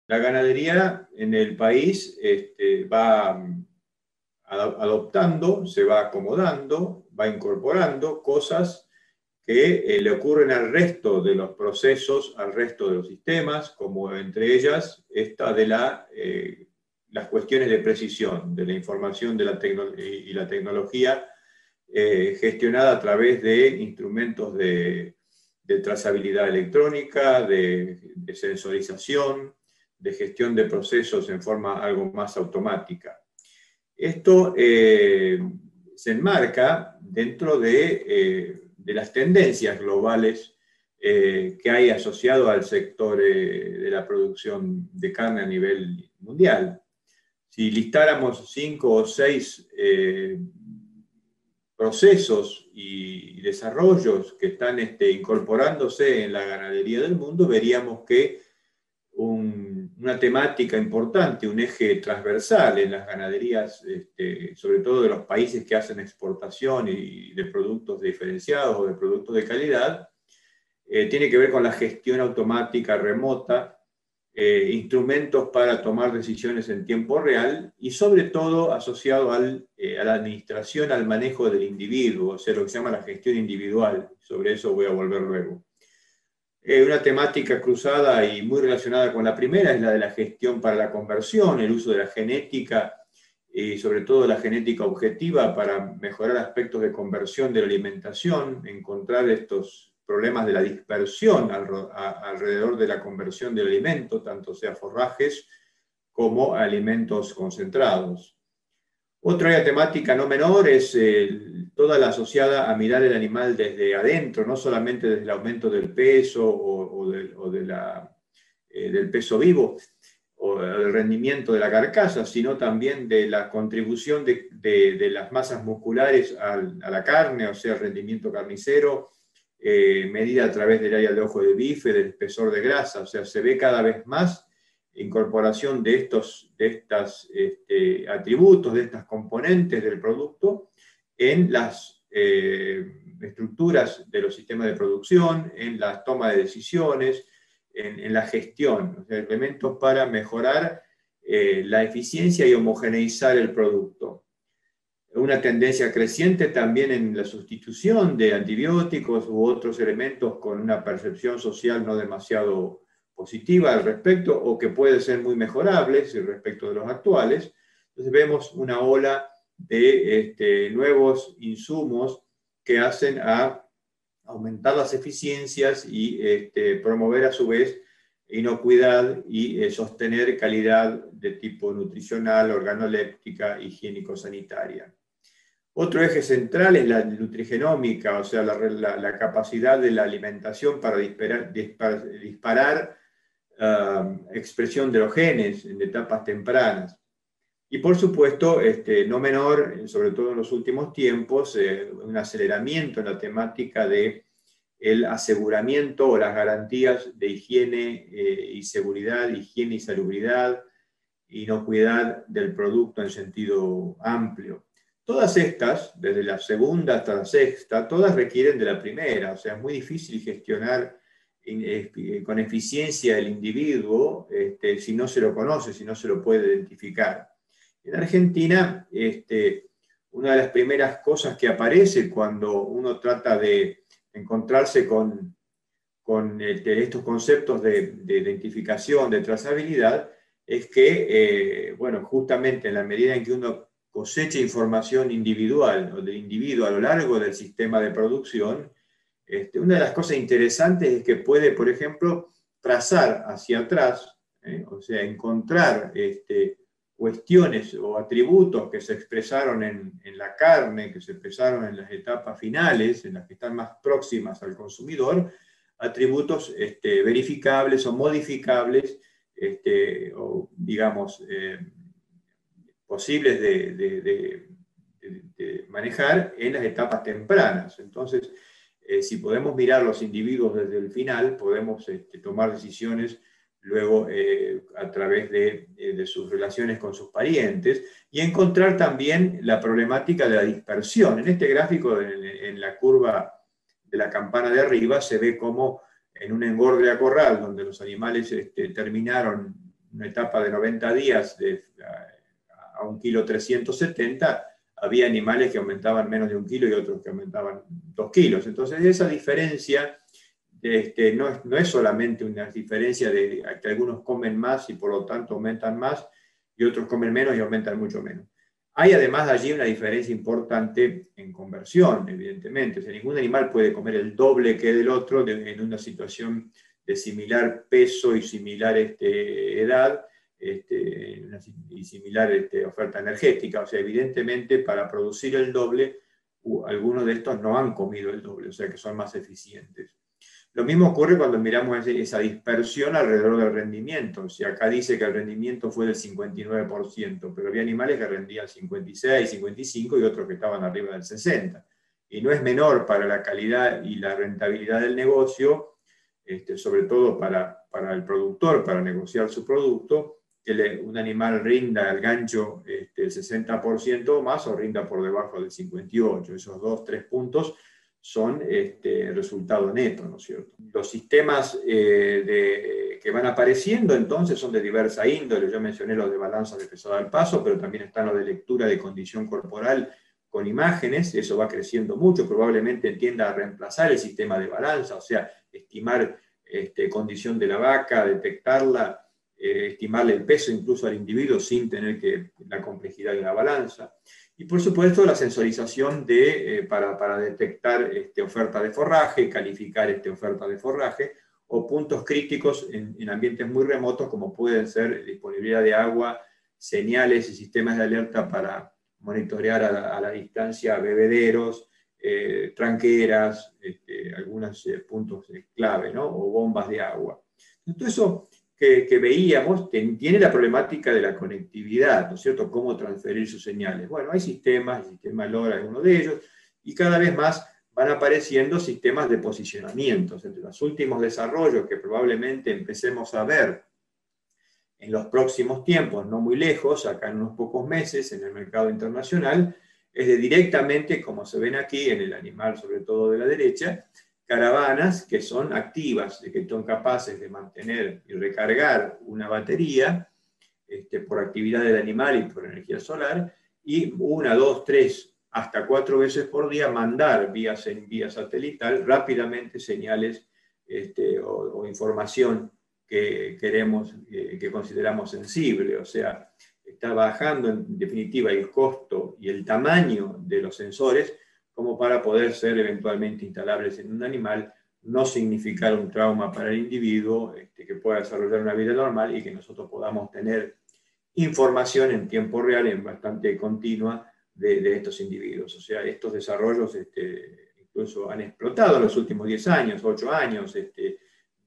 la ganadería en el país va adoptando, se va acomodando, va incorporando cosas que le ocurren al resto de los procesos, al resto de los sistemas, como entre ellas esta de las cuestiones de precisión, de la información de y la tecnología gestionada a través de instrumentos de trazabilidad electrónica, de sensorización, de gestión de procesos en forma algo más automática. Esto se enmarca dentro de las tendencias globales que hay asociado al sector de la producción de carne a nivel mundial. Si listáramos 5 o 6 procesos y desarrollos que están incorporándose en la ganadería del mundo, veríamos que una temática importante, un eje transversal en las ganaderías, sobre todo de los países que hacen exportación y de productos diferenciados o de productos de calidad, tiene que ver con la gestión automática remota, instrumentos para tomar decisiones en tiempo real y sobre todo asociado a la administración, al manejo del individuo, o sea, lo que se llama la gestión individual. Sobre eso voy a volver luego. Una temática cruzada y muy relacionada con la primera es la de la gestión para la conversión, el uso de la genética y sobre todo la genética objetiva para mejorar aspectos de conversión de la alimentación, encontrar estos problemas de la dispersión alrededor de la conversión del alimento, tanto sea forrajes como alimentos concentrados. Otra área temática no menor es toda la asociada a mirar el animal desde adentro, no solamente desde el aumento del peso del peso vivo o del rendimiento de la carcasa, sino también de la contribución de las masas musculares a la carne, o sea, el rendimiento carnicero, medida a través del área de ojo de bife, del espesor de grasa, o sea, se ve cada vez más incorporación de estos atributos, de estas componentes del producto en las estructuras de los sistemas de producción, en la toma de decisiones, en la gestión, o sea, elementos para mejorar la eficiencia y homogeneizar el producto. Una tendencia creciente también en la sustitución de antibióticos u otros elementos con una percepción social no demasiado positiva al respecto o que puede ser muy mejorables respecto de los actuales. Entonces vemos una ola de nuevos insumos que hacen a aumentar las eficiencias y promover a su vez inocuidad y sostener calidad de tipo nutricional, organoléptica, higiénico-sanitaria. Otro eje central es la nutrigenómica, o sea, la capacidad de la alimentación para disparar expresión de los genes en etapas tempranas. Y por supuesto, no menor, sobre todo en los últimos tiempos, un aceleramiento en la temática del aseguramiento o las garantías de higiene y seguridad, higiene y salubridad, inocuidad del producto en sentido amplio. Todas estas, desde la segunda hasta la sexta, todas requieren de la primera, o sea, es muy difícil gestionar con eficiencia el individuo si no se lo conoce, si no se lo puede identificar. En Argentina, una de las primeras cosas que aparece cuando uno trata de encontrarse con estos conceptos de identificación, de trazabilidad, es que, bueno, justamente en la medida en que uno cosecha información individual o del individuo a lo largo del sistema de producción, una de las cosas interesantes es que puede, por ejemplo, trazar hacia atrás, o sea, encontrar cuestiones o atributos que se expresaron en la carne, que se expresaron en las etapas finales, en las que están más próximas al consumidor, atributos verificables o modificables, o digamos, posibles de manejar en las etapas tempranas. Entonces, si podemos mirar los individuos desde el final, podemos tomar decisiones luego a través de sus relaciones con sus parientes y encontrar también la problemática de la dispersión. En este gráfico, en la curva de la campana de arriba, se ve como en un engorde a corral, donde los animales terminaron una etapa de 90 días a 1,370 kg, había animales que aumentaban menos de 1 kilo y otros que aumentaban 2 kilos. Entonces esa diferencia no es solamente una diferencia de que algunos comen más y por lo tanto aumentan más y otros comen menos y aumentan mucho menos. Hay además allí una diferencia importante en conversión, evidentemente. O sea, ningún animal puede comer el doble que del otro en una situación de similar peso y similar edad y similar oferta energética. O sea, evidentemente para producir el doble, algunos de estos no han comido el doble, o sea que son más eficientes. Lo mismo ocurre cuando miramos esa dispersión alrededor del rendimiento. O sea, acá dice que el rendimiento fue del 59%, pero había animales que rendían 56, 55 y otros que estaban arriba del 60%. Y no es menor para la calidad y la rentabilidad del negocio, sobre todo para el productor, para negociar su producto, que un animal rinda al gancho el 60% o más o rinda por debajo del 58%. Esos 2-3 puntos son resultado neto, ¿no es cierto? Los sistemas que van apareciendo entonces son de diversa índole. Yo mencioné los de balanza de pesado al paso, pero también están los de lectura de condición corporal con imágenes. Eso va creciendo mucho, probablemente tienda a reemplazar el sistema de balanza, o sea, estimar condición de la vaca, detectarla, estimarle el peso incluso al individuo sin tener la complejidad de una balanza. Y por supuesto la sensorización para detectar oferta de forraje, calificar oferta de forraje, o puntos críticos en ambientes muy remotos como pueden ser disponibilidad de agua, señales y sistemas de alerta para monitorear a la distancia bebederos, tranqueras, algunos puntos clave, ¿no? O bombas de agua. Entonces eso que veíamos tiene la problemática de la conectividad, ¿no es cierto? Cómo transferir sus señales. Bueno, hay sistemas, el sistema LoRa es uno de ellos, y cada vez más van apareciendo sistemas de posicionamiento. Entre los últimos desarrollos que probablemente empecemos a ver en los próximos tiempos, no muy lejos, acá en unos pocos meses, en el mercado internacional, es de directamente, como se ven aquí en el animal, sobre todo de la derecha, caravanas que son activas, de que son capaces de mantener y recargar una batería por actividad del animal y por energía solar, y 1, 2, 3, hasta 4 veces por día mandar vía satelital rápidamente señales o información que queremos, que consideramos sensible. O sea, está bajando en definitiva el costo y el tamaño de los sensores como para poder ser eventualmente instalables en un animal, no significar un trauma para el individuo, que pueda desarrollar una vida normal y que nosotros podamos tener información en tiempo real, en bastante continua, de estos individuos. O sea, estos desarrollos incluso han explotado en los últimos 10 años, 8 años,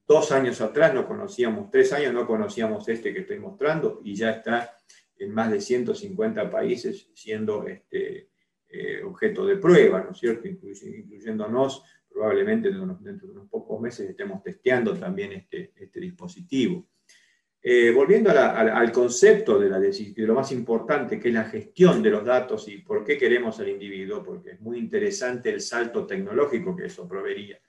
2 años atrás no conocíamos, 3 años no conocíamos que estoy mostrando, y ya está en más de 150 países siendo objeto de prueba, ¿no es cierto? Incluyéndonos, probablemente dentro de unos pocos meses estemos testeando también este dispositivo. Volviendo al concepto de lo más importante, que es la gestión de los datos y por qué queremos al individuo, porque es muy interesante el salto tecnológico que eso proveería.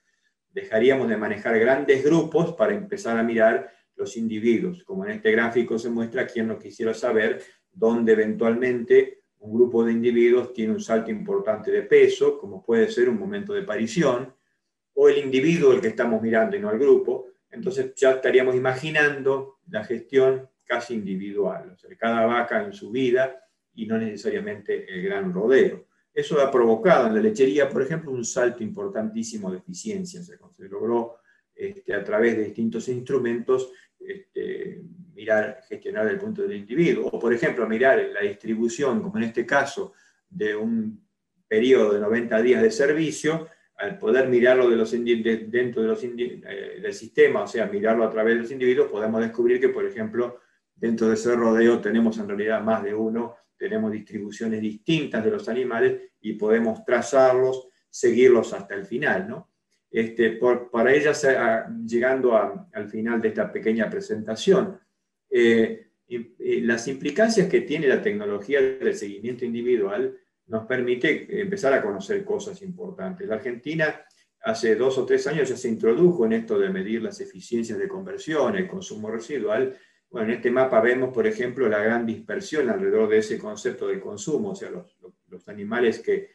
Dejaríamos de manejar grandes grupos para empezar a mirar los individuos. Como en este gráfico se muestra, quien no quisiera saber dónde eventualmente un grupo de individuos tiene un salto importante de peso, como puede ser un momento de parición, o el individuo el que estamos mirando y no el grupo. Entonces ya estaríamos imaginando la gestión casi individual, o sea, cada vaca en su vida y no necesariamente el gran rodeo. Eso ha provocado en la lechería, por ejemplo, un salto importantísimo de eficiencia. Se logró a través de distintos instrumentos gestionar el punto del individuo. O, por ejemplo, mirar la distribución, como en este caso, de un periodo de 90 días de servicio, al poder mirarlo dentro del sistema, o sea, mirarlo a través de los individuos, podemos descubrir que, por ejemplo, dentro de ese rodeo tenemos en realidad más de uno, tenemos distribuciones distintas de los animales y podemos trazarlos, seguirlos hasta el final, ¿no? Para ellas, llegando al final de esta pequeña presentación, las implicancias que tiene la tecnología del seguimiento individual nos permite empezar a conocer cosas importantes. La Argentina hace 2 o 3 años ya se introdujo en esto de medir las eficiencias de conversión, el consumo residual, Bueno, en este mapa vemos, por ejemplo, la gran dispersión alrededor de ese concepto del consumo, o sea, los animales que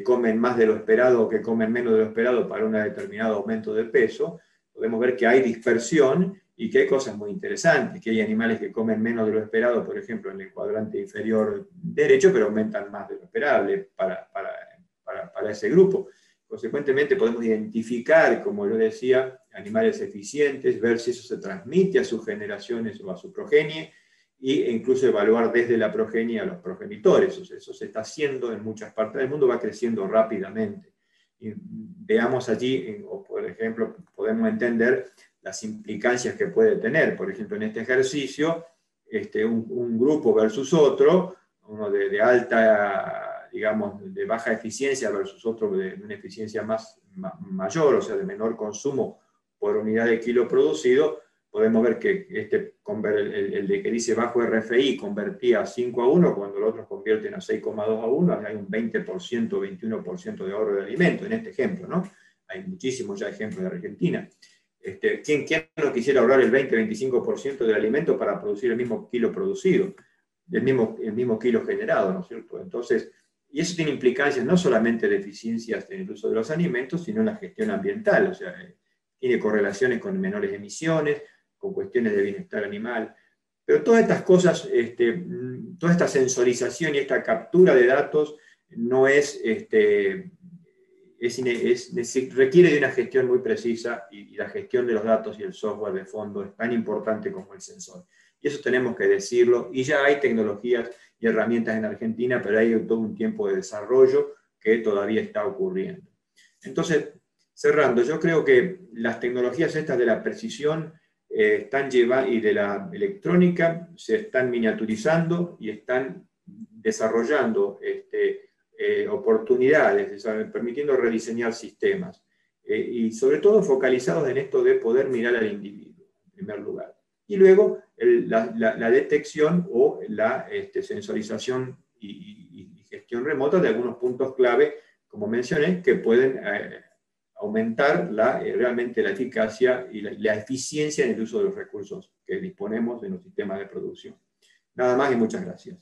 comen más de lo esperado o que comen menos de lo esperado para un determinado aumento de peso. Podemos ver que hay dispersión y que hay cosas muy interesantes, que hay animales que comen menos de lo esperado, por ejemplo, en el cuadrante inferior derecho, pero aumentan más de lo esperable para ese grupo. Consecuentemente, podemos identificar, como yo decía, animales eficientes, ver si eso se transmite a sus generaciones o a su progenie, e incluso evaluar desde la progenie a los progenitores. O sea, eso se está haciendo en muchas partes del mundo, va creciendo rápidamente. Y veamos allí, o por ejemplo, podemos entender las implicancias que puede tener. Por ejemplo, en este ejercicio, un grupo versus otro, uno de alta, digamos, de baja eficiencia versus otro de una eficiencia mayor, o sea, de menor consumo por unidad de kilo producido, podemos ver que el de que dice bajo RFI convertía a 5:1, cuando los otros convierten a 6,2:1, hay un 20%, 21% de ahorro de alimento en este ejemplo, ¿no? Hay muchísimos ya ejemplos de Argentina. ¿Quién no quisiera ahorrar el 20-25% del alimento para producir el mismo kilo producido, el mismo kilo generado, ¿no es cierto? Entonces, y eso tiene implicancias no solamente de eficiencias en el uso de los alimentos, sino en la gestión ambiental, o sea, tiene correlaciones con menores emisiones, con cuestiones de bienestar animal. Pero todas estas cosas, toda esta sensorización y esta captura de datos no requiere de una gestión muy precisa, y la gestión de los datos y el software de fondo es tan importante como el sensor. Y eso tenemos que decirlo, y ya hay tecnologías y herramientas en Argentina, pero hay todo un tiempo de desarrollo que todavía está ocurriendo. Entonces, cerrando, yo creo que las tecnologías estas de la precisión y de la electrónica se están miniaturizando y están desarrollando oportunidades, permitiendo rediseñar sistemas, y sobre todo focalizados en esto de poder mirar al individuo, en primer lugar. Y luego la detección o la sensorización y gestión remota de algunos puntos clave, como mencioné, que pueden aumentar realmente la eficacia y la eficiencia en el uso de los recursos que disponemos de los sistemas de producción. Nada más y muchas gracias.